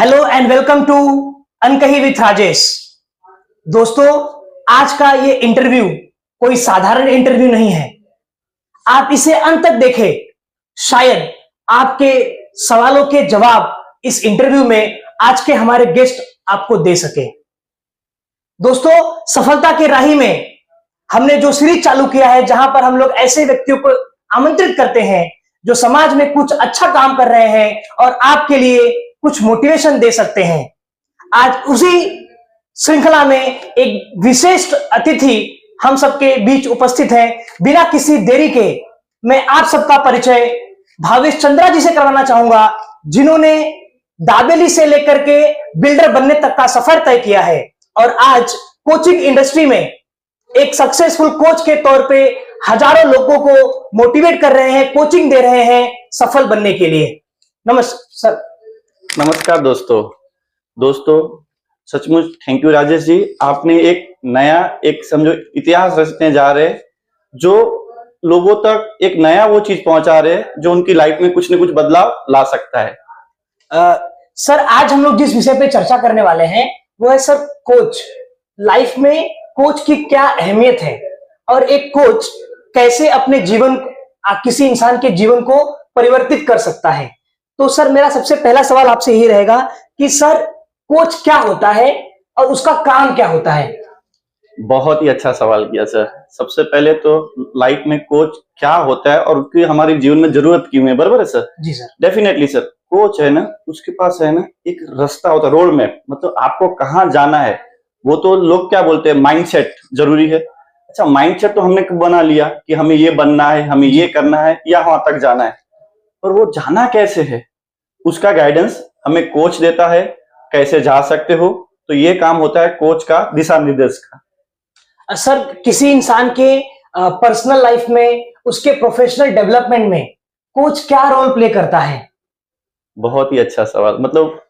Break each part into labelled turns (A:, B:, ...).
A: Hello and welcome to Ankahi with Rajesh. दोस्तों, आज का ये इंटरव्यू कोई साधारण इंटरव्यू नहीं है। आप इसे अंत तक देखें, शायद आपके सवालों के जवाब इस इंटरव्यू में आज के हमारे गेस्ट आपको दे सके। दोस्तों, सफलता के राही में हमने जो सीरीज चालू किया है, जहां पर हम लोग ऐसे व्यक्तियों को आमंत्रित करते हैं जो समाज में कुछ अच्छा काम कर रहे हैं और आपके लिए कुछ मोटिवेशन दे सकते हैं। आज उसी श्रृंखला में एक विशेष अतिथि हम सबके बीच उपस्थित है। बिना किसी देरी के मैं आप सबका परिचय भावेश चंद्रा जी से करवाना चाहूंगा, जिन्होंने दाबेली से लेकर के बिल्डर बनने तक का सफर तय किया है और आज कोचिंग इंडस्ट्री में एक सक्सेसफुल कोच के तौर पे हजारों लोगों को मोटिवेट कर रहे हैं, कोचिंग दे रहे हैं सफल बनने के लिए। नमस्कार सर।
B: नमस्कार दोस्तों सचमुच थैंक यू राजेश जी। आपने एक नया समझो इतिहास रचने जा रहे, जो लोगों तक एक नया वो चीज पहुंचा रहे जो उनकी लाइफ में कुछ न कुछ बदलाव ला सकता है।
A: सर, आज हम लोग जिस विषय पे चर्चा करने वाले हैं वो है सर कोच। लाइफ में कोच की क्या अहमियत है और एक कोच कैसे अपने जीवन, किसी इंसान के जीवन को परिवर्तित कर सकता है। तो सर, मेरा सबसे पहला सवाल आपसे यही रहेगा कि सर, कोच क्या होता है और उसका काम क्या होता है?
B: बहुत ही अच्छा सवाल किया सर। सबसे पहले तो लाइफ में कोच क्या होता है और उसकी हमारे जीवन में जरूरत क्यों है, बराबर है सर?
A: जी सर।
B: डेफिनेटली सर, कोच है ना, उसके पास है ना एक रास्ता होता है, रोड मैप, मतलब आपको कहाँ जाना है। वो तो लोग क्या बोलते हैं, माइंडसेट जरूरी है। अच्छा, माइंडसेट तो हमने बना लिया कि हमें ये बनना है, हमें ये करना है या वहां तक जाना है, पर वो जाना कैसे है उसका गाइडेंस हमें कोच देता है। कैसे जा सकते हो, तो ये काम होता है कोच का, दिशा निर्देश का।
A: सर, किसी इंसान के पर्सनल लाइफ में, उसके प्रोफेशनल डेवलपमेंट में कोच क्या रोल प्ले करता है?
B: बहुत ही अच्छा सवाल। मतलब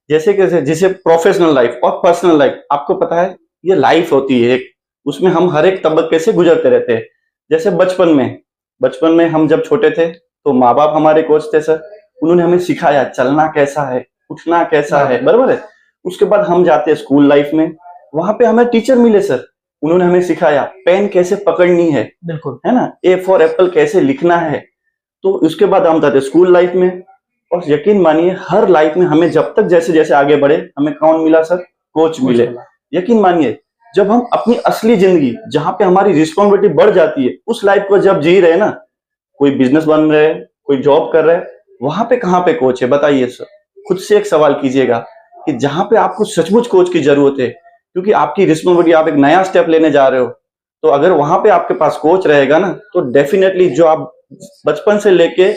B: जैसे प्रोफेशनल लाइफ और पर्सनल लाइफ, आपको पता है ये लाइफ होती है एक, उसमें हम हर एक तबक्के से गुजरते रहते हैं। जैसे बचपन में हम जब छोटे थे तो माँ बाप हमारे कोच थे सर। उन्होंने हमें सिखाया चलना कैसा है, उठना कैसा है, बराबर है। उसके बाद हम जाते हैं स्कूल लाइफ में, वहां पे हमें टीचर मिले सर। उन्होंने हमें सिखाया पेन कैसे पकड़नी है,
A: बिल्कुल,
B: है ना, ए फॉर एप्पल कैसे लिखना है। तो उसके बाद हम जाते स्कूल लाइफ में, और यकीन मानिए हर लाइफ में हमें जब तक जैसे जैसे आगे बढ़े, हमें कौन मिला सर? कोच मिले। यकीन मानिए जब हम अपनी असली जिंदगी, जहां पे हमारी रिस्पॉन्सिबिलिटी बढ़ जाती है, उस लाइफ को जब जी रहे ना, कोई बिजनेस बन रहे, कोई जॉब कर रहे, वहां पे कहाँ पे कोच है बताइए सर? खुद से एक सवाल कीजिएगा कि जहां पे आपको सचमुच कोच की जरूरत है, क्योंकि आपकी रिस्पॉन्सिबिलिटी, आप एक नया स्टेप लेने जा रहे हो, तो अगर वहां पे आपके पास कोच रहेगा ना, तो डेफिनेटली जो आप बचपन से लेके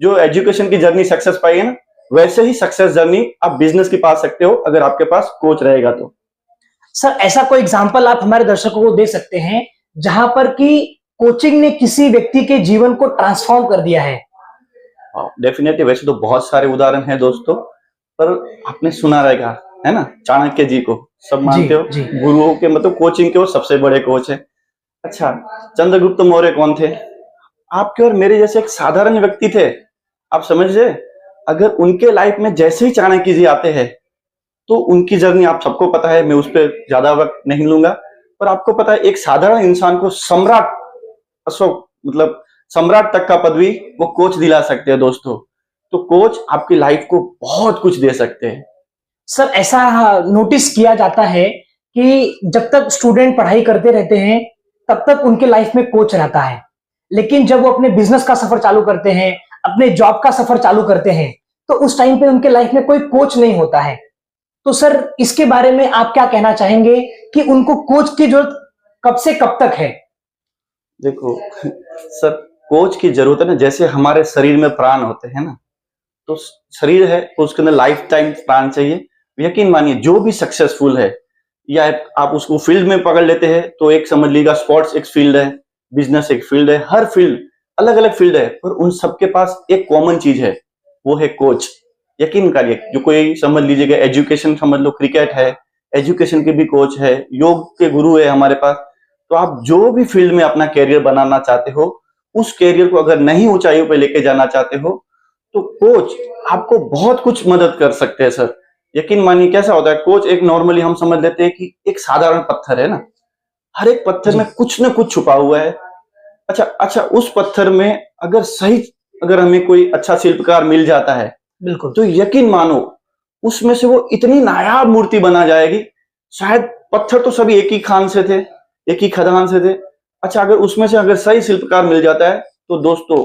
B: जो एजुकेशन की जर्नी सक्सेस पाई है ना, वैसे ही सक्सेस जर्नी आप बिजनेस की पा सकते हो अगर आपके पास कोच रहेगा तो।
A: सर, ऐसा कोई एग्जांपल आप हमारे दर्शकों को दे सकते हैं जहां पर कि कोचिंग ने किसी व्यक्ति के जीवन को ट्रांसफॉर्म कर दिया है?
B: डेफिनेटली, वैसे तो बहुत सारे उदाहरण हैं दोस्तों, पर आपने सुना रहेगा, है ना, चाणक्य जी को सब मानते हो, गुरुओं के मतलब कोचिंग के वो सबसे बड़े कोच है। अच्छा, चंद्रगुप्त मौर्य कौन थे? आपके और मेरे जैसे एक साधारण व्यक्ति थे। आप समझिए, अगर उनके लाइफ में जैसे ही चाणक्य जी आते हैं, तो उनकी जर्नी आप सबको पता है, मैं उस पर ज्यादा वक्त नहीं लूंगा, पर आपको पता है एक साधारण इंसान को सम्राट, अशोक मतलब सम्राट तक का पदवी वो कोच दिला सकते हैं दोस्तों। तो कोच आपकी लाइफ को बहुत कुछ दे सकते हैं।
A: सर, ऐसा नोटिस किया जाता है कि जब तक स्टूडेंट पढ़ाई करते रहते हैं तब तक उनके लाइफ में कोच रहता है, लेकिन जब वो अपने बिजनेस का सफर चालू करते हैं, अपने जॉब का सफर चालू करते हैं, तो उस टाइम पे उनके लाइफ में कोई कोच नहीं होता है। तो सर, इसके बारे में आप क्या कहना चाहेंगे कि उनको कोच की जरूरत कब से कब तक है?
B: देखो सर, कोच की जरूरत है ना, जैसे हमारे शरीर में प्राण होते हैं ना, तो शरीर है तो उसके अंदर लाइफ टाइम प्राण चाहिए। यकीन मानिए जो भी सक्सेसफुल है, या आप उसको फील्ड में पकड़ लेते हैं, तो एक समझ लीजिएगा स्पोर्ट्स एक फील्ड है, बिजनेस एक फील्ड है, हर फील्ड अलग अलग फील्ड है, पर उन सबके पास एक कॉमन चीज है, वो है कोच। यकीन करिए, जो कोई समझ लीजिएगा एजुकेशन समझ लो, क्रिकेट है, एजुकेशन के भी कोच है, योग के गुरु है हमारे पास। तो आप जो भी फील्ड में अपना कैरियर बनाना चाहते हो, उस कैरियर को अगर नई ऊंचाइयों पे लेके जाना चाहते हो, तो कोच आपको बहुत कुछ मदद कर सकते हैं सर। यकीन मानिए कैसा होता है, कोच एक नॉर्मली हम समझ लेते हैं कि एक साधारण पत्थर है ना, हर एक पत्थर
A: जी।
B: में कुछ ना कुछ छुपा हुआ है। अच्छा अच्छा, उस पत्थर में अगर हमें कोई अच्छा शिल्पकार मिल जाता है
A: बिल्कुल।
B: तो यकीन मानो उसमें से वो इतनी नायाब मूर्ति बना जाएगी। शायद पत्थर तो सभी एक ही खान से थे, एक ही खदान से थे। अच्छा, अगर उसमें से अगर सही शिल्पकार मिल जाता है तो दोस्तों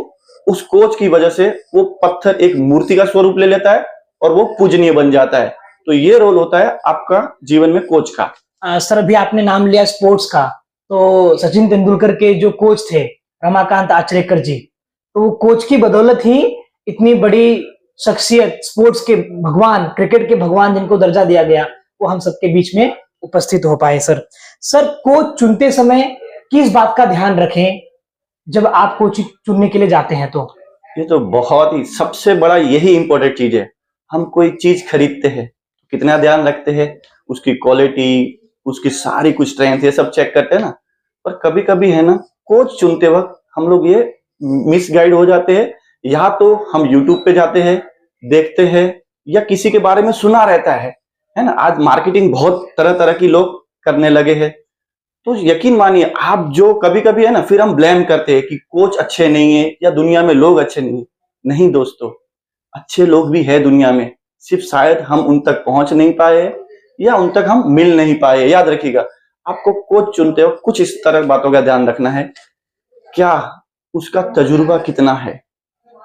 B: उस कोच की वजह से वो पत्थर एक मूर्ति का स्वरूप ले लेता है और वो पूजनीय बन जाता है। तो ये रोल होता है आपका जीवन में कोच का।
A: सर, अभी आपने नाम लिया स्पोर्ट्स का, तो सचिन तेंदुलकर के जो कोच थे रमाकांत आचरेकर जी, तो वो कोच की बदौलत ही इतनी बड़ी शख्सियत, स्पोर्ट्स के भगवान, क्रिकेट के भगवान जिनको दर्जा दिया गया, वो हम सबके बीच में उपस्थित हो पाए। सर, कोच चुनते समय किस बात का ध्यान रखें जब आप कोच चुनने के लिए जाते हैं तो?
B: ये तो बहुत ही सबसे बड़ा यही इंपॉर्टेंट चीज है। हम कोई चीज खरीदते हैं तो कितना ध्यान रखते हैं, उसकी क्वालिटी, उसकी सारी कुछ स्ट्रेंथ, ये सब चेक करते हैं ना। पर कभी कभी है ना, कोच चुनते वक्त हम लोग ये मिसगाइड हो जाते हैं। या तो हम यूट्यूब पे जाते हैं, देखते हैं, या किसी के बारे में सुना रहता है ना। आज मार्केटिंग बहुत तरह तरह की लोग करने लगे हैं। तो यकीन मानिए आप जो कभी कभी है ना, फिर हम ब्लेम करते हैं कि कोच अच्छे नहीं है या दुनिया में लोग अच्छे नहीं है। नहीं दोस्तों, अच्छे लोग भी है दुनिया में, सिर्फ शायद हम उन तक पहुंच नहीं पाए या उन तक हम मिल नहीं पाए। याद रखिएगा, आपको कोच चुनते हो कुछ इस तरह बातों का ध्यान रखना है। क्या उसका तजुर्बा कितना है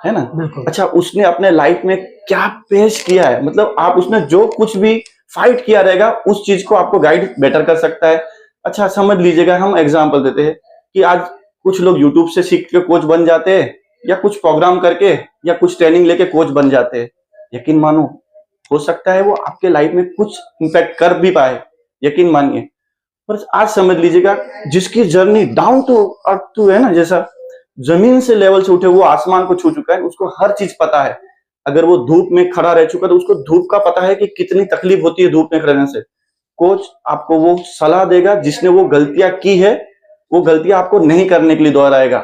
B: ना।
A: बिल्कुल।
B: अच्छा, उसने अपने लाइफ में क्या पेश किया है, मतलब आप उसने जो कुछ भी फाइट किया रहेगा उस चीज को आपको गाइड बेटर कर सकता है। अच्छा समझ लीजिएगा, हम एग्जांपल देते हैं कि आज कुछ लोग यूट्यूब से सीख के कोच बन जाते हैं, या कुछ प्रोग्राम करके या कुछ ट्रेनिंग लेके कोच बन जाते हैं। यकीन मानो हो सकता है वो आपके लाइफ में कुछ इम्पैक्ट कर भी पाए, यकीन मानिए। पर आज समझ लीजिएगा, जिसकी journey down to earth too है ना, जैसा जमीन से लेवल से उठे वो आसमान को छू चुका है, उसको हर चीज पता है। अगर वो धूप में खड़ा रह चुका है तो उसको धूप का पता है कि कितनी तकलीफ होती है धूप में खड़े रहने से। कोच आपको वो सलाह देगा, जिसने वो गलतियां की है वो गलतियां आपको नहीं करने के लिए दोहराएगा।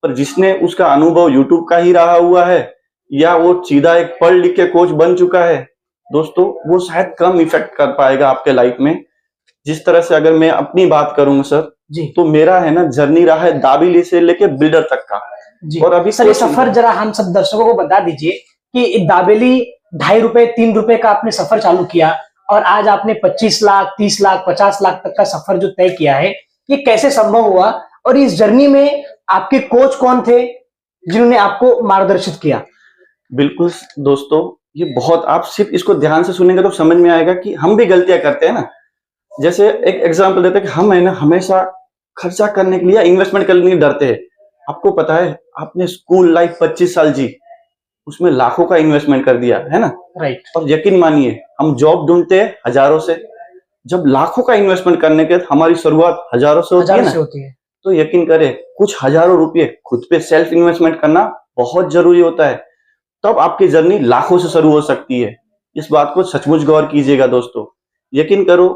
B: पर जिसने उसका अनुभव यूट्यूब का ही रहा हुआ है, या वो सीधा एक पढ़ लिख के कोच बन चुका है, दोस्तों वो शायद कम इफेक्ट कर पाएगा आपके लाइफ में। जिस तरह से अगर मैं अपनी बात करूं सर,
A: जी।
B: तो मेरा है ना जर्नी रहा है दाबेली से लेके बिल्डर तक का।
A: जी।
B: और अभी
A: सर, ये सफर जरा हम सब दर्शकों को बता दीजिए कि दाबेली 2.5 रुपए 3 रुपए का आपने सफर चालू किया और आज आपने 25 लाख 30 लाख 50 लाख तक का सफर जो तय किया है, ये कैसे संभव हुआ? और इस जर्नी में आपके कोच कौन थे जिन्होंने आपको मार्गदर्शित किया?
B: बिल्कुल दोस्तों, ये बहुत, आप सिर्फ इसको ध्यान से सुनेंगे तो समझ में आएगा कि हम भी गलतियां करते हैं ना। जैसे एक एग्जांपल देते हैं कि हम है ना हमेशा खर्चा करने के लिए, इन्वेस्टमेंट करने के लिए डरते हैं। आपको पता है, आपने स्कूल लाइफ 25 साल जी, उसमें लाखों का इन्वेस्टमेंट कर दिया है ना।
A: राइट।
B: और यकीन मानिए हम जॉब ढूंढते हैं हजारों से, जब लाखों का इन्वेस्टमेंट करने के हमारी शुरुआत हजारों से होती है ना,
A: होती है।
B: तो यकीन करें कुछ हजारों रुपए खुद पे सेल्फ इन्वेस्टमेंट करना बहुत जरूरी होता है। तब आपकी जर्नी लाखों से शुरू हो सकती है। इस बात को सचमुच गौर कीजिएगा दोस्तों। यकीन करो,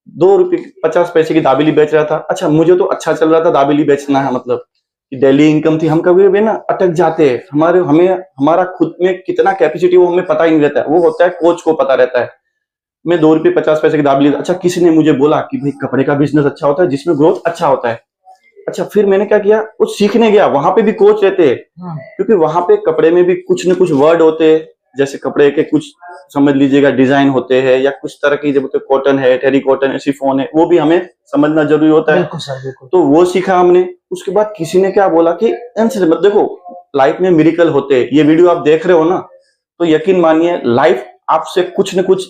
B: 2 रुपए 50 पैसे की दाबेली बेच रहा था। अच्छा, मुझे तो अच्छा चल रहा था, दाबेली बेचना है मतलब कि डेली इनकम थी। हम कभी भी ना अटक जाते हैं, हमारा खुद में कितना कैपेसिटी वो हमें पता ही नहीं रहता है, वो होता है कोच को पता रहता है। मैं 2 रुपए 50 पैसे की दाबेली, अच्छा किसी ने मुझे बोला कि भाई कपड़े का बिजनेस अच्छा होता है जिसमें ग्रोथ अच्छा होता है। अच्छा, फिर मैंने क्या किया, वो सीखने गया। वहां पे भी कोच रहते हैं, क्योंकि वहां पे कपड़े में भी कुछ न कुछ वर्ड होते हैं। जैसे कपड़े के कुछ समझ लीजिएगा डिजाइन होते हैं, या कुछ तरह की, जब कॉटन है, टेरी कॉटन है, शिफॉन है, वो भी हमें समझना जरूरी होता है।
A: बिल्कुल सर, बिल्कुल।
B: तो वो सीखा हमने। उसके बाद किसी ने क्या बोला कि देखो लाइफ में मिरेकल होते हैं। ये वीडियो आप देख रहे हो ना, तो यकीन मानिए लाइफ आपसे कुछ न कुछ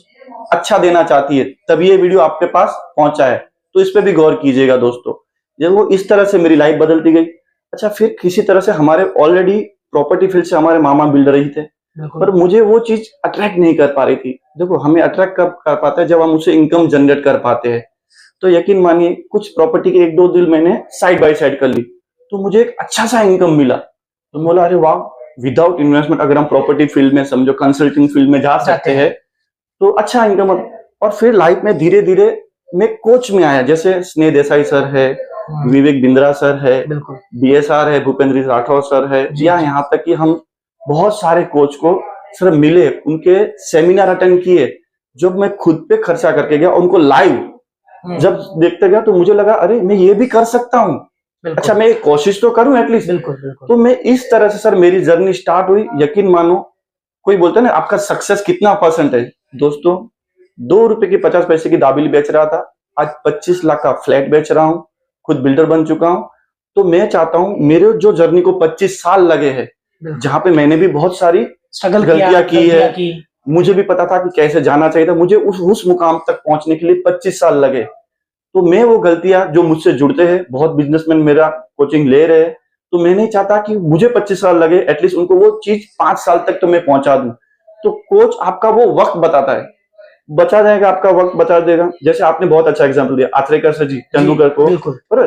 B: अच्छा देना चाहती है, तभी ये वीडियो आपके पास पहुंचा है। तो इस पे भी गौर कीजिएगा दोस्तों। जब वो इस तरह से मेरी लाइफ बदलती गई। अच्छा, फिर किसी तरह से हमारे ऑलरेडी प्रॉपर्टी फील्ड से हमारे मामा बिल्डर ही थे, पर मुझे वो चीज अट्रैक्ट नहीं कर पा रही थी। देखो, हमें अट्रैक्ट कब कर पाता है, जब हम उससे इनकम जनरेट कर पाते हैं। तो यकीन मानिए कुछ प्रॉपर्टी के 1-2 डील मैंने साइड बाय साइड कर ली, तो मुझे एक अच्छा सा इनकम मिला। तो बोला अरे वाह, विदाउट इन्वेस्टमेंट अगर हम प्रॉपर्टी फील्ड में, समझो कंसल्टिंग फील्ड में जा सकते हैं, तो अच्छा इनकम। और फिर लाइफ में धीरे धीरे मैं कोच में आया। जैसे स्नेह देसाई सर है, विवेक बिंद्रा सर है, BSR है, भूपेंद्र राठौर सर है, या यहाँ तक कि हम बहुत सारे कोच को सर मिले, उनके सेमिनार अटेंड किए, जब मैं खुद पे खर्चा करके गया, उनको लाइव जब देखते गया तो मुझे लगा अरे मैं ये भी कर सकता हूँ। अच्छा मैं एक कोशिश तो करूं एटलीस्ट।
A: बिल्कुल बिल्कुल।
B: तो मैं इस तरह से सर मेरी जर्नी स्टार्ट हुई। यकीन मानो, कोई बोलता है ना आपका सक्सेस कितना परसेंट है, दोस्तों 2 रुपए की 50 पैसे की दाबिल बेच रहा था, आज 25 लाख का फ्लैट बेच रहा हूँ, खुद बिल्डर बन चुका हूँ। तो मैं चाहता हूँ मेरे जो जर्नी को 25 साल लगे हैं, जहां पे मैंने भी बहुत सारी
A: स्ट्रगल
B: गलतियां की है, मुझे भी पता था कि कैसे जाना चाहिए था, मुझे उस मुकाम तक पहुंचने के लिए 25 साल लगे। तो मैं वो गलतियां जो मुझसे जुड़ते हैं, बहुत बिजनेसमैन मेरा कोचिंग ले रहे हैं, तो मैं नहीं चाहता कि मुझे 25 साल लगे, एटलीस्ट उनको वो चीज 5 साल तक तो मैं पहुंचा दूं। तो कोच आपका वो वक्त बताता है, बचा जाएगा, आपका वक्त बचा देगा। जैसे आपने बहुत अच्छा एग्जांपल दिया आचरेकर सर जी, तेंदुलकर को, बराबर।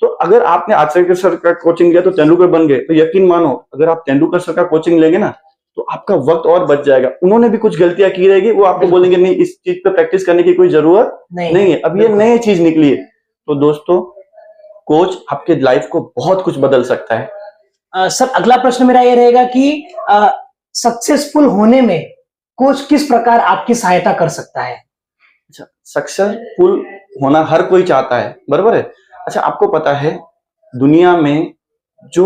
B: तो अगर आपने आचरेकर सर का कोचिंग लिया तो तेंदुलकर बन गए, तो यकीन मानो अगर आप तेंदुलकर सर का कोचिंग लेंगे ना तो आपका वक्त और बच जाएगा। उन्होंने भी कुछ गलतियां की रहेगी, वो आपको बोलेंगे नहीं इस चीज पे प्रैक्टिस करने की कोई जरूरत नहीं है, अब ये नई चीज निकली है। तो दोस्तों कोच आपके लाइफ को बहुत कुछ बदल सकता है।
A: सर अगला प्रश्न मेरा ये रहेगा कि सक्सेसफुल होने में कोच किस प्रकार आपकी सहायता कर सकता है?
B: अच्छा, सक्सेसफुल होना हर कोई चाहता है, बराबर है। अच्छा आपको पता है दुनिया में जो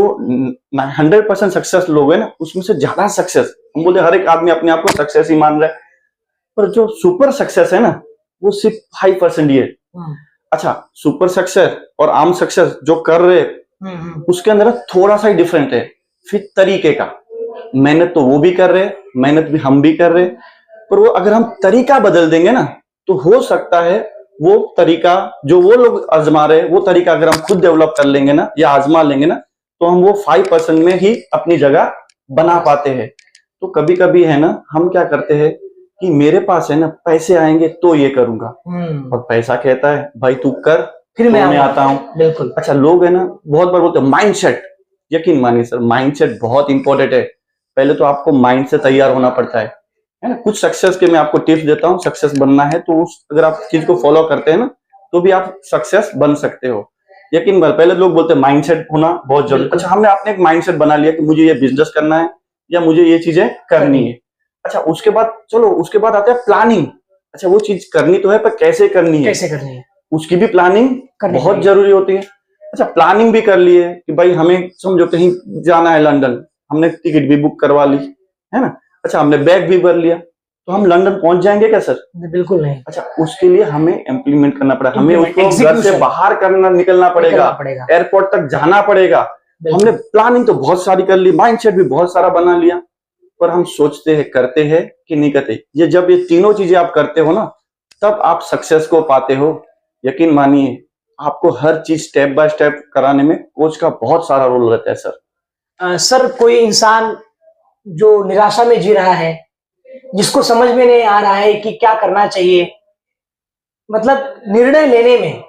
B: 100% सक्सेस लोग है ना, उसमें से ज्यादा सक्सेस, हम बोले हर एक आदमी अपने आप को सक्सेस ही मान रहा है, पर जो सुपर सक्सेस है ना वो सिर्फ 5% ही है। अच्छा सुपर सक्सेस और आम सक्सेस जो कर रहे उसके अंदर थोड़ा सा ही डिफरेंट है, फिर तरीके का। मेहनत तो वो भी कर रहे, मेहनत भी हम भी कर रहे, पर वो अगर हम तरीका बदल देंगे ना तो हो सकता है वो तरीका जो वो लोग आजमा रहे, वो तरीका अगर हम खुद डेवलप कर लेंगे ना या आजमा लेंगे ना तो हम वो 5% में ही अपनी जगह बना पाते हैं। तो कभी कभी है ना हम क्या करते हैं कि मेरे पास है ना पैसे आएंगे तो ये करूंगा, और पैसा कहता है भाई तू कर फिर मैं आता हूँ। बिल्कुल। अच्छा लोग है ना बहुत बार बोलते हैं माइंडसेट, यकीन मानिए सर माइंडसेट बहुत इंपॉर्टेंट है। पहले तो आपको माइंड से तैयार होना पड़ता है ना। कुछ सक्सेस के मैं आपको टिप्स देता हूँ, सक्सेस बनना है तो अगर आप चीज को फॉलो करते हैं ना तो भी आप सक्सेस बन सकते हो। यकीन मानिए पहले लोग बोलते हैं माइंडसेट होना बहुत जरूरी। अच्छा हमने आपने एक माइंडसेट बना लिया कि मुझे ये बिजनेस करना है या मुझे ये चीजें करनी है। अच्छा उसके बाद चलो उसके बाद आता है प्लानिंग। अच्छा वो चीज करनी तो है पर कैसे करनी है, उसकी भी प्लानिंग बहुत जरूरी होती है। अच्छा प्लानिंग भी कर लिए कि भाई हमें समझो कहीं जाना है लंदन, हमने टिकट भी बुक करवा ली है ना। अच्छा हमने बैग भी भर लिया, तो हम लंदन पहुंच जाएंगे क्या सर?
A: बिल्कुल नहीं।
B: अच्छा उसके लिए हमें इम्प्लीमेंट करना पड़ेगा, हमें उसको घर से बाहर करना निकलना पड़ेगा, एयरपोर्ट तक जाना पड़ेगा। हमने प्लानिंग तो बहुत सारी कर ली, माइंडसेट भी बहुत सारा बना लिया, पर हम सोचते हैं करते हैं कि नहीं करते। ये जब ये तीनों चीजें आप करते हो ना तब आप सक्सेस को पाते हो। यकीन मानिए आपको हर चीज स्टेप बाय स्टेप कराने में कोच का बहुत सारा रोल रहता है सर।
A: सर कोई इंसान जो निराशा में जी रहा है, जिसको समझ में नहीं आ रहा है कि क्या करना चाहिए, मतलब निर्णय लेने में,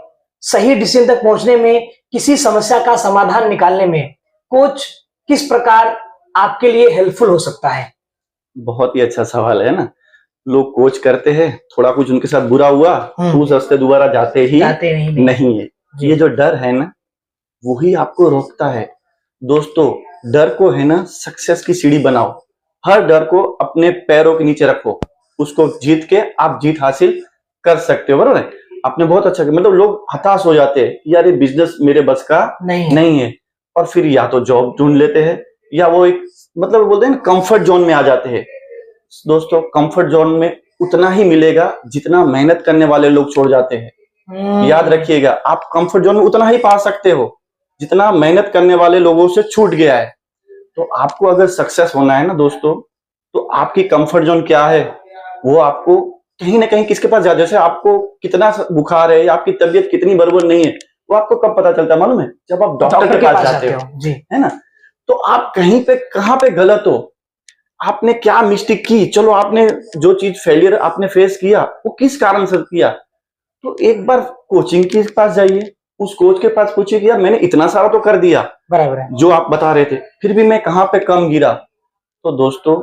A: सही डिसीजन तक पहुंचने में, किसी समस्या का समाधान निकालने में कोच किस प्रकार आपके लिए हेल्पफुल हो सकता है?
B: बहुत ही अच्छा सवाल है ना। लोग कोच करते हैं, थोड़ा कुछ उनके साथ बुरा हुआ तो उस रास्ते दोबारा जाते ही नहीं है। ये जो डर है ना वही आपको रोकता है। दोस्तों डर को है ना सक्सेस की सीढ़ी बनाओ, हर डर को अपने पैरों के नीचे रखो, उसको जीत के आप जीत हासिल कर सकते हो, बराबर है। आपने बहुत अच्छा किया। मतलब लोग हताश हो जाते हैं यार ये बिजनेस मेरे बस का नहीं है, और फिर या तो जॉब ढूंढ लेते हैं या वो एक मतलब बोलते हैं ना कंफर्ट जोन में आ जाते हैं। दोस्तों कंफर्ट जोन में उतना ही मिलेगा जितना मेहनत करने वाले लोग छोड़ जाते हैं। याद रखिएगा आप कंफर्ट जोन में उतना ही पा सकते हो जितना मेहनत करने वाले लोगों से छूट गया है। तो आपको अगर सक्सेस होना है ना दोस्तों, तो आपकी कंफर्ट जोन क्या है वो आपको कहीं ना कहीं किसके पास जैसे आपको कितना बुखार है या आपकी तबीयत कितनी बराबर नहीं है वो आपको कब पता चलता है मालूम है? जब आप डॉक्टर के पास जाते हो जी, है ना। तो आप कहीं पे कहाँ पे गलत हो, आपने क्या मिस्टेक की, चलो आपने जो चीज फेलियर आपने फेस किया वो किस कारण से किया, तो एक बार कोचिंग के पास जाइए, उस कोच के पास पूछिए कि यार मैंने इतना सारा तो कर दिया बराबर है जो आप बता रहे थे, फिर भी मैं कहाँ पे कम गिरा। तो दोस्तों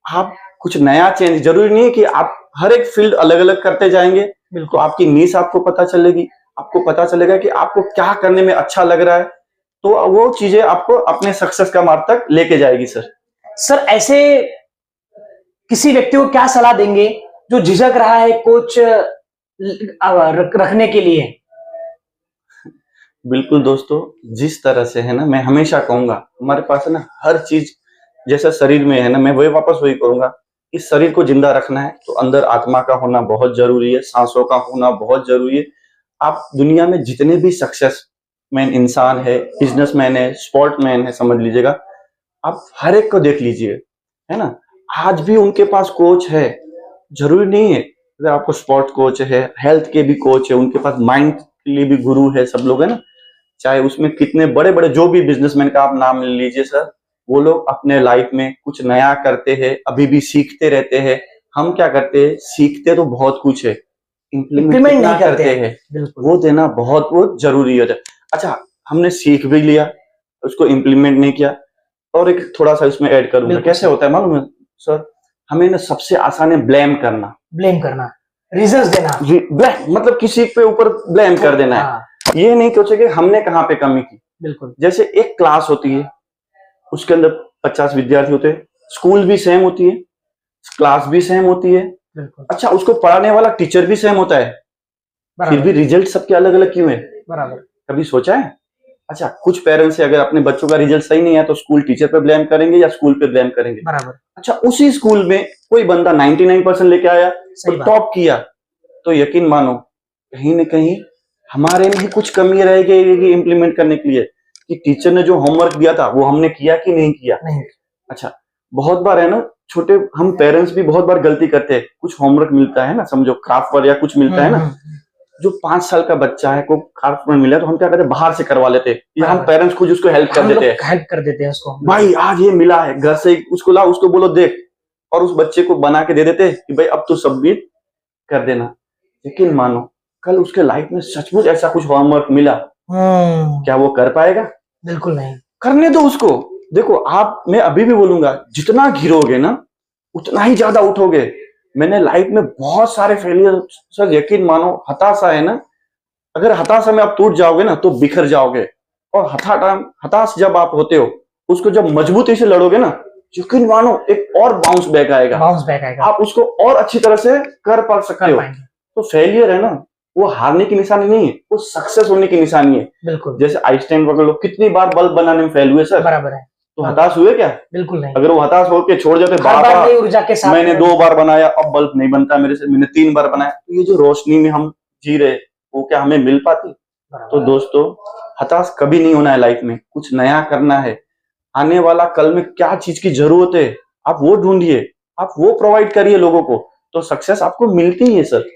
B: आप कुछ नया चेंज, जरूरी नहीं है कि आप हर एक फील्ड अलग अलग करते जाएंगे, तो आपकी नीश आपको पता चलेगी, आपको पता चलेगा कि आपको क्या करने में अच्छा लग रहा है, तो वो चीजें आपको अपने सक्सेस का मार्ग तक लेके जाएगी। सर
A: ऐसे किसी व्यक्ति को क्या सलाह देंगे जो झिझक रहा है कोच रखने के लिए?
B: बिल्कुल दोस्तों, जिस तरह से है ना, मैं हमेशा कहूंगा हमारे पास है ना हर चीज जैसा शरीर में है ना, मैं वही वापस वही कहूंगा, इस शरीर को जिंदा रखना है तो अंदर आत्मा का होना बहुत जरूरी है, सांसों का होना बहुत जरूरी है। आप दुनिया में जितने भी सक्सेसमैन इंसान है, बिजनेसमैन है, स्पोर्टमैन है, समझ लीजिएगा, आप हर एक को देख लीजिए, है ना, आज भी उनके पास कोच है। जरूरी नहीं है अगर आपको स्पोर्ट कोच है, हेल्थ के भी कोच है, उनके पास माइंड के लिए भी गुरु है, सब लोग है ना। चाहे उसमें कितने बड़े बड़े जो भी बिजनेसमैन का आप नाम ले लीजिए सर, वो लोग अपने लाइफ में कुछ नया करते हैं, अभी भी सीखते रहते हैं। हम क्या करते हैं, सीखते तो बहुत कुछ है,
A: इम्प्लीमेंट
B: कितना
A: नहीं करते हैं। बिल्कुल।
B: वो देना बहुत बहुत जरूरी होता है। अच्छा, हमने सीख भी लिया, उसको इम्प्लीमेंट नहीं किया। और एक थोड़ा सा इसमें ऐड करूंगा,
A: बिल्कुल
B: कैसे होता है मालूम है सर, हमें ना सबसे आसान है ब्लेम करना,
A: ब्लेम करना, रीजंस देना।
B: ब्लेम मतलब किसी पे ऊपर ब्लेम कर देना है।
A: हाँ,
B: ये नहीं सोचे कि हमने कहाँ पे कमी की।
A: बिल्कुल।
B: जैसे एक क्लास होती है, उसके अंदर 50 विद्यार्थी होते हैं, स्कूल भी सेम होती है, क्लास भी सेम होती है।
A: बिल्कुल
B: अच्छा, उसको पढ़ाने वाला टीचर भी सेम होता है, फिर भी
A: बराबर
B: रिजल्ट सबके अलग अलग क्यों है?
A: बराबर।
B: कभी सोचा है? अच्छा, कुछ पेरेंट्स से अगर अपने बच्चों का रिजल्ट सही नहीं है तो स्कूल टीचर पे ब्लेम करेंगे या स्कूल पे ब्लेम करेंगे।
A: बराबर,
B: अच्छा, उसी स्कूल में कोई बंदा 99% लेके आया
A: सही
B: तो
A: बात।
B: टॉप किया, तो यकीन मानो कहीं ना कहीं हमारे में ही कुछ कमी रह गई इम्प्लीमेंट करने के लिए, कि टीचर ने जो होमवर्क दिया था वो हमने किया कि नहीं किया।
A: नहीं।
B: अच्छा, बहुत बार है ना, छोटे हम पेरेंट्स भी बहुत बार गलती करते हैं। कुछ होमवर्क मिलता है ना, समझो क्राफ्ट वर्क या कुछ मिलता है ना, जो 5 साल का बच्चा है को क्राफ्ट में मिला तो हम क्या करते हैं, बाहर से करवा लेते हैं, या हम पेरेंट्स खुद उसको हेल्प कर देते हैं,
A: हेल्प कर देते हैं उसको।
B: भाई आज ये मिला है, घर से उसको ला, उसको बोलो देख, और उस बच्चे को बना के दे देते हैं कि भाई अब तो सबमिट कर देना। लेकिन मानो कल उसके लाइफ में सचमुच ऐसा कुछ होमवर्क मिला, क्या वो कर पाएगा?
A: बिल्कुल नहीं।
B: करने दो उसको। देखो आप, मैं अभी भी बोलूंगा, जितना गिरोगे ना उतना ही ज्यादा उठोगे। मैंने लाइफ में बहुत सारे फेलियर, सर यकीन मानो, हताशा है ना, अगर हताशा में आप टूट जाओगे ना तो बिखर जाओगे, और हताश जब आप होते हो, उसको जब मजबूती से लड़ोगे ना, यकीन मानो एक और बाउंस बैक आएगा, आप उसको और अच्छी तरह से कर पा सकते हो। तो फेलियर है ना, वो हारने की निशानी नहीं है, वो सक्सेस होने की निशानी है।
A: बिल्कुल।
B: जैसे आइंस्टाइन वगैरह लोग कितनी बार बल्ब बनाने में फेल हुए सर,
A: बराबर है।
B: तो हताश हुए क्या?
A: बिल्कुल नहीं।
B: अगर वो हताश होकर छोड़ जाते, बाबा
A: ऊर्जा के साथ
B: मैंने 2 बार बनाया अब बल्ब नहीं बनता मेरे से, मैंने 3 बार बनाया, तो ये जो रोशनी में हम जी रहे वो क्या हमें मिल पाती? तो दोस्तों, हताश कभी नहीं होना है लाइफ में, कुछ नया करना है। आने वाला कल में क्या चीज की जरूरत है, आप वो ढूंढिए, आप वो प्रोवाइड करिए लोगों को, तो सक्सेस आपको मिलती है सर।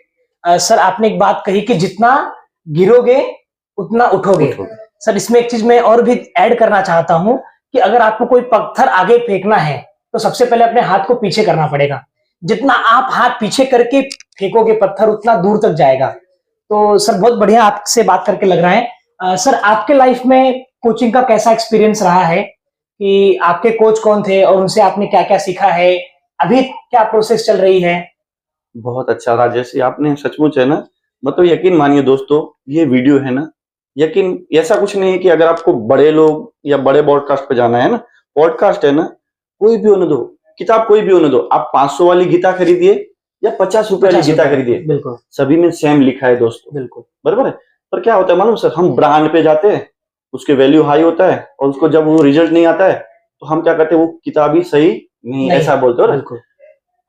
A: सर आपने एक बात कही कि जितना गिरोगे उतना उठोगे। सर इसमें एक चीज मैं और भी ऐड करना चाहता हूं कि अगर आपको कोई पत्थर आगे फेंकना है तो सबसे पहले अपने हाथ को पीछे करना पड़ेगा। जितना आप हाथ पीछे करके फेंकोगे पत्थर उतना दूर तक जाएगा। तो सर बहुत बढ़िया आपसे बात करके लग रहा है। सर आपके लाइफ में कोचिंग का कैसा एक्सपीरियंस रहा है, कि आपके कोच कौन थे और उनसे आपने क्या क्या सीखा है, अभी क्या प्रोसेस चल रही है?
B: बहुत अच्छा राजेश, ये आपने सचमुच है ना, मतलब यकीन मानिए दोस्तों, ये वीडियो है ना, यकीन ऐसा कुछ नहीं है कि अगर आपको बड़े लोग या बड़े पॉडकास्ट पे जाना है ना, पॉडकास्ट है ना, कोई भी होने दो, किताब कोई भी होने दो, आप 500 वाली गीता खरीदिए या 50 रुपए वाली गीता खरीदिए,
A: बिल्कुल
B: सभी में सेम लिखा है दोस्तों,
A: बिल्कुल
B: बराबर है। पर क्या होता है मालूम सर, हम ब्रांड पे जाते हैं, उसके वैल्यू हाई होता है, और उसको जब वो रिजल्ट नहीं आता है तो हम क्या करते हैं, वो किताब ही सही नहीं ऐसा बोलते हो ना।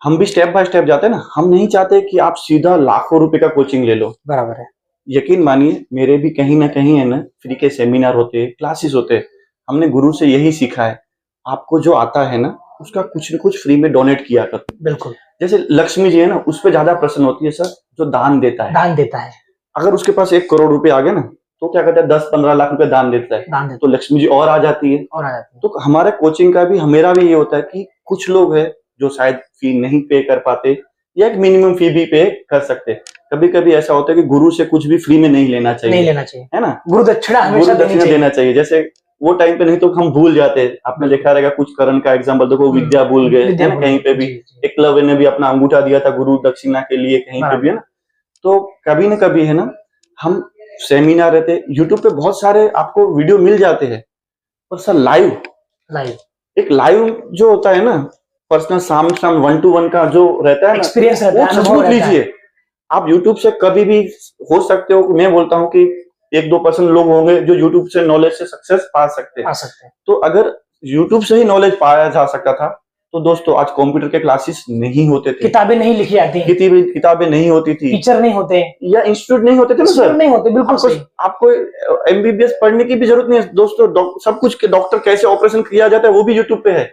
B: हम भी स्टेप बाय स्टेप जाते हैं ना, हम नहीं चाहते कि आप सीधा लाखों रुपए का कोचिंग ले लो।
A: बराबर है।
B: यकीन मानिए, मेरे भी कहीं ना कहीं है ना फ्री के सेमिनार होते हैं, क्लासेस होते हैं, हमने गुरु से यही सीखा है, आपको जो आता है ना उसका कुछ न कुछ फ्री में डोनेट किया कर।
A: बिल्कुल।
B: जैसे लक्ष्मी जी है ना, उस पर ज्यादा प्रसन्न होती है सर जो दान देता है। अगर उसके पास 1 करोड़ रुपए आ गए ना तो क्या कहता है, 10-15 लाख रुपए दान देता है, तो लक्ष्मी जी और आ जाती है। तो हमारे कोचिंग का भी, मेरा भी ये होता है कि कुछ लोग है जो शायद फी नहीं पे कर पाते या एक मिनिमम फी भी पे कर सकते। कभी कभी ऐसा होता है कि गुरु से कुछ भी फ्री में नहीं लेना चाहिए, है ना, गुरु दक्षिणा देना चाहिए। जैसे वो टाइम पे नहीं तो हम भूल जाते, आपने देखा रहेगा कुछ करण का एग्जांपल देखो, विद्या भूल गए, है ना, कहीं पे भी एकलव्य ने भी अपना अंगूठा दिया था गुरु दक्षिणा के लिए, कहीं पे भी, है ना। तो कभी न कभी है ना, हम सेमिनार रहते, यूट्यूब पे बहुत सारे आपको वीडियो मिल जाते हैं, पर सर लाइव एक लाइव जो होता है ना, पर्सनल सामने सामने 1-to-1 का जो रहता है ना,
A: एक्सपीरियंस रहता
B: वो
A: है, अनुभव
B: सचमुच
A: रहता है।
B: लीजिए। आप यूट्यूब से कभी भी हो सकते हो, मैं बोलता हूँ कि 1-2% लोग होंगे जो यूट्यूब से नॉलेज से सक्सेस पा सकते हैं।
A: आ सकते हैं।
B: तो अगर यूट्यूब से ही नॉलेज पाया जा सकता था, तो दोस्तों आज कंप्यूटर के क्लासेस नहीं होते थे,
A: किताबें नहीं लिखी जाती,
B: किताबें नहीं होती थी,
A: टीचर नहीं होते,
B: या इंस्टीट्यूट नहीं होते थे ना
A: स्टूडेंट
B: सर।
A: नहीं होते, बिल्कुल
B: आपको
A: सही।
B: आपको एमबीबीएस पढ़ने की भी जरूरत नहीं है दोस्तों। सब कुछ डॉक्टर कैसे ऑपरेशन किया जाता है वो भी यूट्यूब पे है।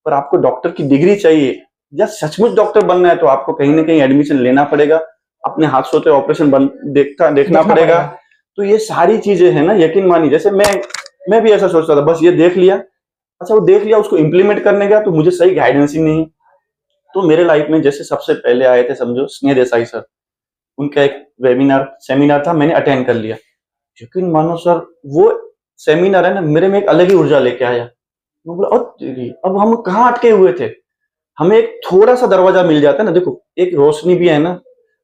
B: पर आपको डॉक्टर की डिग्री चाहिए या सचमुच डॉक्टर बनना है, तो आपको कहीं ना कहीं एडमिशन लेना पड़ेगा, अपने हाथ से ऑपरेशन देखना पड़ेगा। तो ये सारी चीजें है ना, यकीन मानिए। जैसे मैं भी ऐसा सोचता था, बस ये देख लिया, अच्छा वो देख लिया, उसको इम्प्लीमेंट करने गया तो मुझे सही गाइडेंस ही नहीं। तो मेरे लाइफ में जैसे सबसे पहले आए थे समझो स्नेह देसाई सर, उनका एक सेमिनार था, मैंने अटेंड कर लिया। यकीन मानो सर, वो सेमिनार है ना मेरे में एक अलग ही ऊर्जा लेके आया। मैं बोला अब हम कहाँ अटके हुए थे, हमें एक थोड़ा सा दरवाजा मिल जाता है ना। देखो एक रोशनी भी है ना,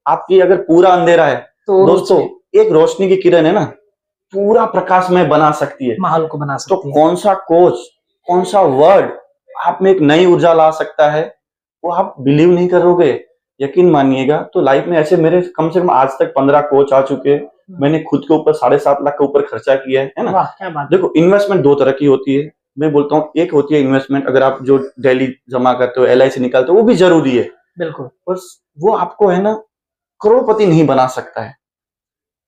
B: आपकी अगर पूरा अंधेरा है
A: तो
B: दोस्तों, एक रोशनी की किरण है ना, पूरा प्रकाशमय बना सकती है।
A: माहौल को बना
B: तो
A: सकती है।
B: कौन सा कोच, कौन सा वर्ड आप में एक नई ऊर्जा ला सकता है, वो आप बिलीव नहीं करोगे, यकीन मानिएगा। तो लाइफ में ऐसे मेरे कम से कम आज तक 15 कोच आ चुके हैं। मैंने खुद के ऊपर 7.5 लाख के ऊपर खर्चा किया है ना।
A: वाह क्या बात है।
B: देखो इन्वेस्टमेंट दो तरह की होती है, मैं बोलता हूँ एक होती है इन्वेस्टमेंट, अगर आप जो डेली जमा करते हो, LIC निकालते हो, वो भी जरूरी है,
A: बिल्कुल।
B: बस वो आपको है ना करोड़पति नहीं बना सकता है।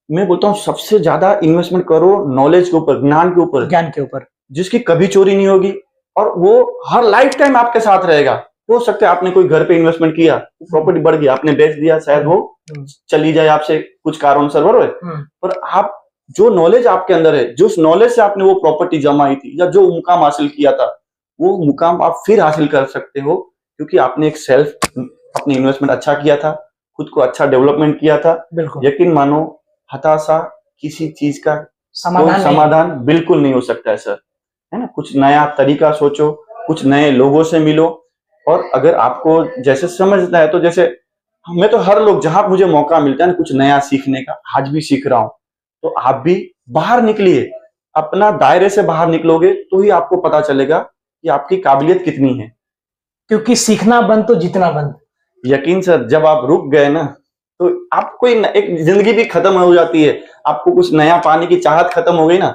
B: मैं बोलता हूँ सबसे ज्यादा इन्वेस्टमेंट करो नॉलेज के ऊपर, ज्ञान के ऊपर,
A: ज्ञान के ऊपर,
B: जिसकी कभी चोरी नहीं होगी और वो हर लाइफ टाइम आपके साथ रहेगा। हो सकता है आपने कोई घर पे इन्वेस्टमेंट किया, प्रॉपर्टी बढ़ गई, आपने बेच दिया, शायद वो चली जाए आपसे कुछ कारण से, बरोबर, पर आप जो नॉलेज आपके अंदर है, जो नॉलेज से आपने वो प्रॉपर्टी जमाई थी या जो मुकाम हासिल किया था, वो मुकाम आप फिर हासिल कर सकते हो, क्योंकि आपने एक अपनी इन्वेस्टमेंट अच्छा किया था, खुद को अच्छा डेवलपमेंट किया था।
A: बिल्कुल।
B: यकीन मानो हताशा किसी चीज का समाधान बिल्कुल नहीं हो सकता है सर, है ना। कुछ नया तरीका सोचो, कुछ नए लोगों से मिलो, और अगर आपको जैसे समझना है तो जैसे मैं तो हर लोग जहां मुझे मौका मिलता है ना कुछ नया सीखने का, आज भी सीख रहा हूं, तो आप भी बाहर निकलिए, अपना दायरे से बाहर निकलोगे तो ही आपको पता चलेगा कि आपकी काबिलियत कितनी है।
A: क्योंकि सीखना बंद तो जीतना बंद।
B: यकीन सर, जब आप रुक गए ना तो आप कोई एक जिंदगी भी खत्म हो जाती है, आपको कुछ नया पाने की चाहत खत्म हो गई ना,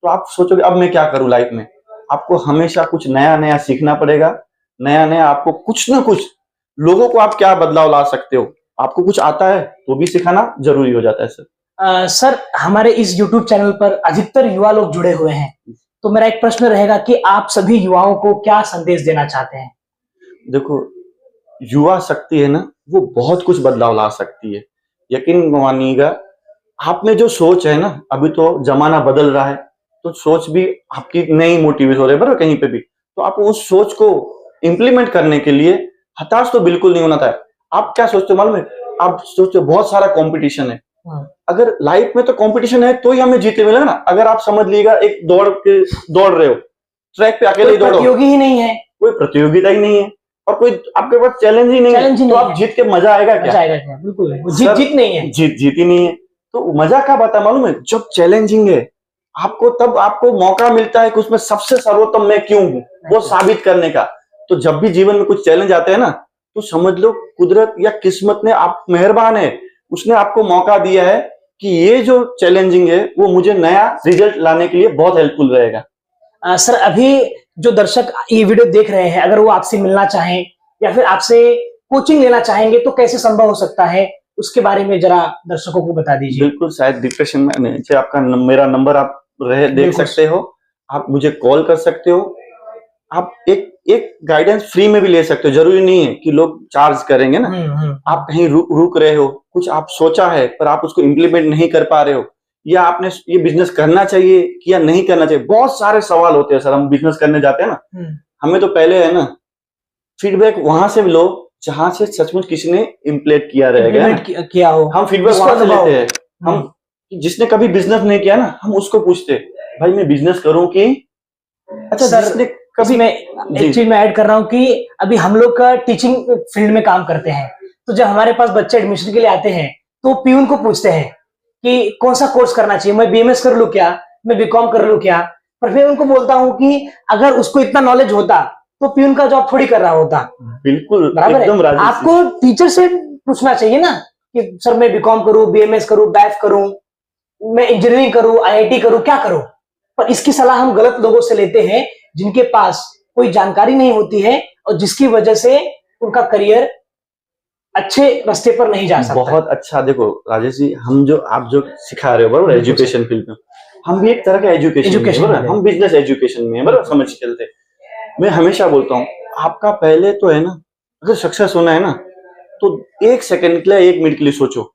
B: तो आप सोचोगे अब मैं क्या करूं लाइफ में। आपको हमेशा कुछ नया नया सीखना पड़ेगा, नया नया आपको कुछ ना कुछ, लोगों को आप क्या बदलाव ला सकते हो, आपको कुछ आता है तो भी सिखाना जरूरी हो जाता है सर।
A: सर हमारे इस YouTube चैनल पर अधिकतर युवा लोग जुड़े हुए हैं, तो मेरा एक प्रश्न रहेगा कि आप सभी युवाओं को क्या संदेश देना चाहते हैं?
B: देखो युवा शक्ति है ना, वो बहुत कुछ बदलाव ला सकती है, यकीन मानिएगा। आप में जो सोच है ना, अभी तो जमाना बदल रहा है, तो सोच भी आपकी नई मोटिवेट हो रही है बराबर कहीं पे भी, तो आप उस सोच को इम्प्लीमेंट करने के लिए हताश तो बिल्कुल नहीं होना था। आप क्या सोचते हो मालूम है, आप सोचते हो बहुत सारा कंपटीशन है, अगर लाइफ में तो कंपटीशन है तो ही हमें जीते मिलेगा ना। अगर आप समझ लीजिएगा एक दौड़ रहे हो, ट्रैक पे अकेले ही दौड़ो,
A: प्रतियोगी ही नहीं है,
B: कोई प्रतियोगिता ही नहीं है और कोई आपके पास चैलेंज ही नहीं है, तो आप जीत के मजा आएगा क्या?
A: बिल्कुल जीत नहीं है,
B: जीत ही नहीं है, तो मजा कब आता है मालूम है, जब चैलेंजिंग है आपको, तब आपको मौका मिलता है कि उसमें सबसे सर्वोत्तम मैं क्यों हूं, वो साबित करने का। तो जब भी जीवन में कुछ चैलेंज आते हैं ना, तो समझ लो कुदरत या किस्मत ने, आप मेहरबान है, उसने आपको मौका दिया है कि ये जो चैलेंजिंग है वो मुझे नया रिजल्ट लाने के लिए बहुत हेल्पफुल रहेगा।
A: सर अभी जो दर्शक ये वीडियो देख रहे हैं, अगर वो आपसे मिलना चाहें या फिर आपसे कोचिंग लेना चाहेंगे तो कैसे संभव हो सकता है, उसके बारे में जरा दर्शकों को बता दीजिए।
B: बिल्कुल, शायद डिस्क्रिप्शन में नीचे आपका मेरा नंबर आप देख सकते हो, आप मुझे कॉल कर सकते हो, आप एक गाइडेंस फ्री में भी ले सकते हो, जरूरी नहीं है कि लोग चार्ज करेंगे ना। आप कहीं रुक रहे हो, कुछ आप सोचा है पर आप उसको इम्प्लीमेंट नहीं कर पा रहे हो, या आपने ये बिजनेस करना चाहिए कि या नहीं करना चाहिए, बहुत सारे सवाल होते हैं सर। हम बिजनेस करने जाते हैं ना, हमें तो पहले है ना फीडबैक वहां से लो जहां से सचमुच किसी ने इम्प्लीमेंट किया रहेगा,
A: किया हो,
B: हम फीडबैक वहां से लेते हैं। हम जिसने कभी बिजनेस नहीं किया ना, हम उसको पूछते भाई मैं बिजनेस करूं कि, अच्छा
A: सर
B: जिसने कभी,
A: मैं एक चीज मैं ऐड कर रहा हूँ कि अभी हम लोग का टीचिंग फील्ड में काम करते हैं, तो जब हमारे पास बच्चे एडमिशन के लिए आते हैं तो पीयून को पूछते हैं कि कौन सा कोर्स करना चाहिए, मैं BMS कर लूं क्या, मैं BCom कर लूं क्या, पर फिर उनको बोलता हूं कि अगर उसको इतना नॉलेज होता तो प्यून का जॉब थोड़ी कर रहा होता।
B: बिल्कुल
A: बराबर
B: एकदम
A: है।
B: राजेश जी।
A: आपको टीचर से पूछना चाहिए ना कि सर मैं बीकॉम करूं, बीएमएस करूं, बैफ करूं, मैं इंजीनियरिंग करूं, आईआईटी करूं, क्या करूं? पर इसकी सलाह हम गलत लोगों से लेते हैं जिनके पास कोई जानकारी नहीं होती है और जिसकी वजह से उनका करियर अच्छे रास्ते पर नहीं जा सकता।
B: बहुत अच्छा। देखो राजेश जी, आप जो सिखा रहे हो बराबर
A: बिल्कुल सर।
B: एजुकेशन फील्ड में, हम भी एक तरह का एजुकेशन में
A: एजुकेशन
B: है, बराबर
A: में
B: हम बिजनेस एजुकेशन में है, बराबर समझ के चलते। मैं हमेशा बोलता हूँ आपका पहले तो है ना, अगर सक्सेस होना है ना तो 1 सेकंड के लिए 1 मिनट के लिए सोचो,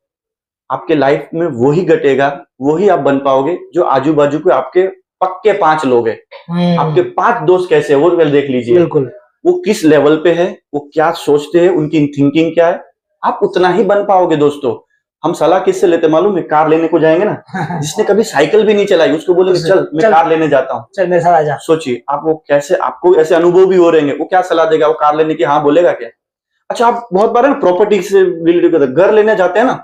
B: आपके लाइफ में वही घटेगा, वही आप बन पाओगे जो आजू बाजू के आपके पक्के 5 लोग हैं। आपके 5 दोस्त कैसे है वो पहले देख लीजिए,
A: बिल्कुल
B: वो किस लेवल पे है, वो क्या सोचते हैं, उनकी थिंकिंग क्या है, आप उतना ही बन पाओगे दोस्तों। हम सलाह किससे लेते मालूम है? कार लेने को जाएंगे ना, जिसने कभी साइकिल भी नहीं चलाई उसको बोलेंगे चल मैं कार लेने जाता हूँ,
A: चल मेरे साथ आ जा।
B: सोचिए आप वो कैसे, आपको ऐसे अनुभव भी हो रहेंगे, वो क्या सलाह देगा? वो कार लेने की हाँ बोलेगा क्या? अच्छा, आप बहुत बार है ना प्रॉपर्टी से रिलेटेड करते घर लेने जाते हैं ना,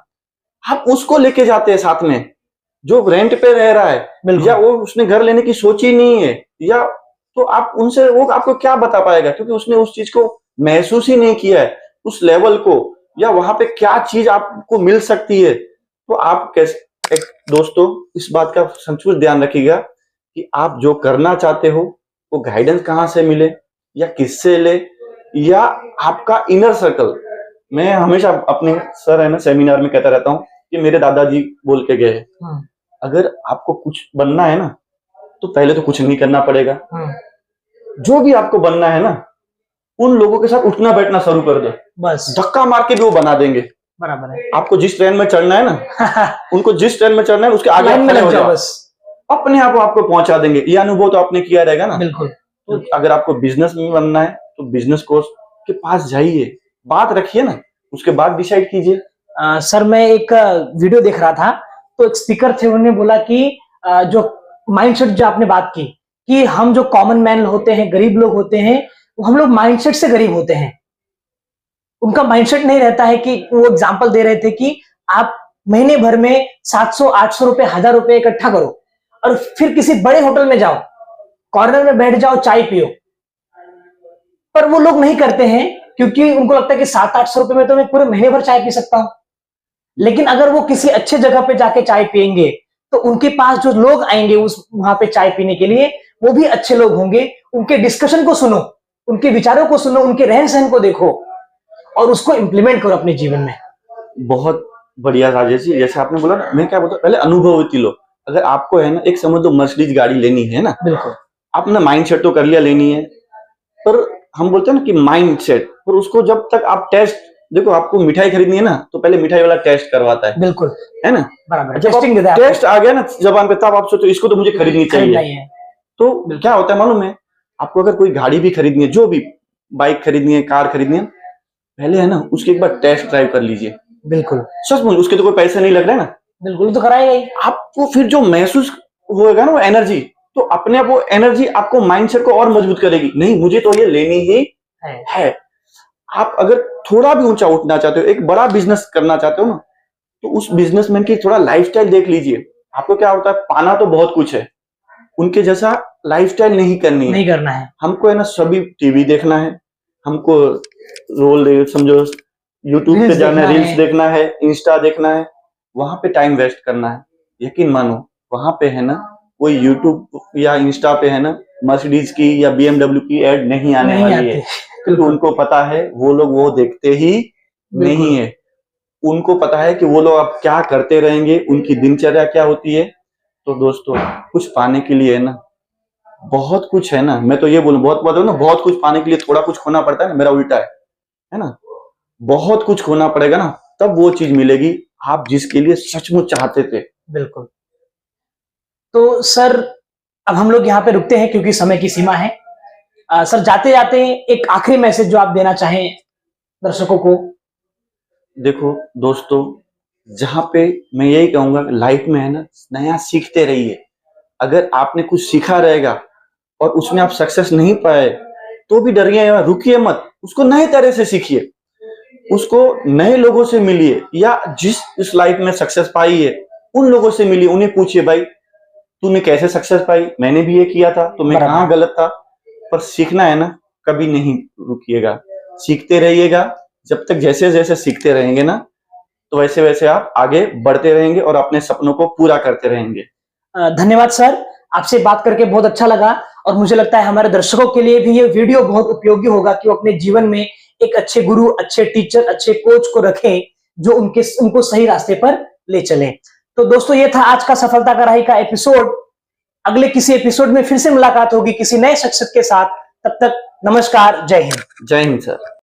B: आप उसको लेके जाते हैं साथ में जो रेंट पे रह रहा है या वो उसने घर लेने की सोची नहीं है, या तो आप उनसे वो आपको क्या बता पाएगा, क्योंकि उसने उस चीज को महसूस ही नहीं किया है उस लेवल को, या वहां पे क्या चीज आपको मिल सकती है। तो आप कैसे एक दोस्तों इस बात का सचमुच ध्यान रखिएगा कि आप जो करना चाहते हो वो गाइडेंस कहाँ से मिले या किससे ले, या आपका इनर सर्कल। मैं हमेशा अपने सर है ना सेमिनार में कहता रहता हूँ कि मेरे दादाजी बोल के गए, अगर आपको कुछ बनना है ना तो पहले तो कुछ नहीं करना पड़ेगा, जो भी आपको बनना है ना उन लोगों के साथ उठना बैठना शुरू कर दो, बस धक्का मार के भी वो बना देंगे। बराबर है। आपको जिस ट्रेन में चढ़ना है ना उनको जिस ट्रेन में चढ़ना है उसके आगे
A: में लग जाओ, बस
B: अपने आप आपको पहुंचा देंगे। ये अनुभव तो आपने किया रहेगा ना।
A: बिल्कुल।
B: तो अगर आपको बिजनेस में बनना है तो बिजनेस कोच के पास जाइए, बात रखिए ना, उसके बाद डिसाइड कीजिए।
A: सर मैं एक वीडियो देख रहा था तो एक स्पीकर थे, उन्होंने बोला कि जो माइंडसेट जो आपने बात की कि हम जो कॉमन मैन होते हैं, गरीब लोग होते हैं, वो हम लोग माइंडसेट से गरीब होते हैं। उनका माइंडसेट नहीं रहता है कि वो एग्जांपल दे रहे थे कि आप महीने भर में 700-800 रुपए, 1000 रुपए इकट्ठा करो और फिर किसी बड़े होटल में जाओ, कॉर्नर में बैठ जाओ, चाय पियो। पर वो लोग नहीं करते हैं क्योंकि उनको लगता है कि 700-800 रुपए में तो मैं पूरे महीने भर चाय पी सकता हूं। लेकिन अगर वो किसी अच्छे जगह पे जाके चाय पियेंगे तो उनके पास जो लोग आएंगे उस वहां पे चाय पीने के लिए वो भी अच्छे लोग होंगे। उनके डिस्कशन को सुनो, उनके विचारों को सुनो, उनके रहन सहन को देखो और उसको इंप्लीमेंट करो अपने जीवन में।
B: बहुत बढ़िया राजेश जी, जैसे आपने बोला ना, मैं क्या बोलता हूँ पहले अनुभवी लो। अगर आपको है ना एक समझ लो मर्सिडीज गाड़ी लेनी है ना, बिल्कुल आपने माइंड सेट तो कर लिया लेनी है, पर हम बोलते हैं ना कि माइंड सेट, पर उसको जब तक आप टेस्ट, देखो आपको मिठाई खरीदनी है ना तो पहले मिठाई वाला टेस्ट करवाता है, बिल्कुल है ना, बराबर। जब टेस्ट आ गया ना जबान पे तब आप सोचो इसको तो मुझे खरीदनी चाहिए। तो क्या होता है मालूम है आपको, अगर कोई गाड़ी भी खरीदनी है, जो भी बाइक खरीदनी है, कार खरीदनी है, पहले है ना उसके एक बार टेस्ट ड्राइव कर लीजिए। बिल्कुल सचमुच, उसके तो कोई पैसे नहीं लग रहे ना, बिल्कुल तो कराएगा ही। आपको फिर जो महसूस होगा ना वो एनर्जी, तो अपने आप वो एनर्जी आपको माइंडसेट को और मजबूत करेगी। नहीं मुझे तो ये लेनी ही है। आप अगर थोड़ा भी ऊंचा उठना चाहते हो, एक बड़ा बिजनेस करना चाहते हो ना, तो उस बिजनेसमैन की थोड़ा लाइफस्टाइल देख लीजिए। आपको क्या होता है, पाना तो बहुत कुछ है, उनके जैसा लाइफस्टाइल नहीं करना है। हमको है ना सभी टीवी देखना है, हमको रोल समझो यूट्यूब पे जाना है, रील्स देखना है, इंस्टा देखना है, वहां पे टाइम वेस्ट करना है। यकीन मानो वहां पे है ना कोई यूट्यूब या इंस्टा पे है ना मर्सिडीज की या BMW की एड नहीं आने वाली है, क्योंकि उनको पता है वो लोग वो देखते ही नहीं है। उनको पता है कि वो लोग अब क्या करते रहेंगे, उनकी दिनचर्या क्या होती है। तो दोस्तों कुछ पाने के लिए है ना बहुत कुछ है ना, मैं तो ये बोलूं बहुत कुछ पाने के लिए थोड़ा कुछ खोना पड़ता है ना, मेरा उल्टा है ना, बहुत कुछ खोना पड़ेगा ना तब वो चीज मिलेगी आप जिसके लिए सचमुच चाहते थे। बिल्कुल।
A: तो सर अब हम लोग यहाँ पे रुकते हैं क्योंकि समय की सीमा है। सर जाते जाते एक आखिरी मैसेज जो आप देना चाहें दर्शकों को।
B: देखो दोस्तों, जहां पे मैं यही कहूंगा लाइफ में है ना नया सीखते रहिए। अगर आपने कुछ सीखा रहेगा और उसमें आप सक्सेस नहीं पाए तो भी डरिए, रुकिए मत, उसको नए तरह से सीखिए, उसको नए लोगों से मिलिए, या जिस इस लाइफ में सक्सेस पाई है उन लोगों से मिलिए, उन्हें पूछिए भाई तूने कैसे सक्सेस पाई, मैंने भी ये किया था तो मैं कहाँ गलत था। पर सीखना है ना कभी नहीं रुकिएगा, सीखते रहिएगा। जब तक जैसे जैसे सीखते रहेंगे ना, तो वैसे वैसे आप आगे बढ़ते रहेंगे और अपने सपनों को पूरा करते रहेंगे।
A: धन्यवाद सर, आपसे बात करके बहुत अच्छा लगा और मुझे लगता है हमारे दर्शकों के लिए भी ये वीडियो बहुत उपयोगी होगा कि वो अपने जीवन में एक अच्छे गुरु, अच्छे टीचर, अच्छे कोच को रखें जो उनको सही रास्ते पर ले चले। तो दोस्तों, ये था आज का सफलता का राही का एपिसोड। अगले किसी एपिसोड में फिर से मुलाकात होगी किसी नए शख्सियत के साथ। तब तक नमस्कार, जय हिंद।
B: जय हिंद सर।